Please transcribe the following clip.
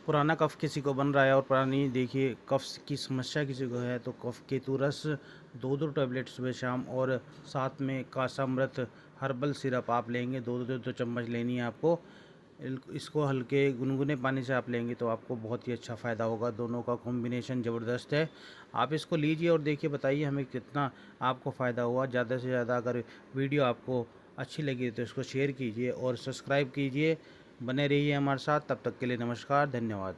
पुराना कफ किसी को बन रहा है और पुरानी देखिए कफ की समस्या किसी को है तो कफ केतु रस 2-2 टैबलेट सुबह शाम और साथ में कासामृत हर्बल सिरप आप लेंगे, 2-2 चम्मच लेनी है आपको। इसको हल्के गुनगुने पानी से आप लेंगे तो आपको बहुत ही अच्छा फ़ायदा होगा। दोनों का कॉम्बिनेशन ज़बरदस्त है। आप इसको लीजिए और देखिए, बताइए हमें कितना आपको फ़ायदा हुआ। ज़्यादा से ज़्यादा अगर वीडियो आपको अच्छी लगी तो इसको शेयर कीजिए और सब्सक्राइब कीजिए। बने रहिए हमारे साथ। तब तक के लिए नमस्कार, धन्यवाद।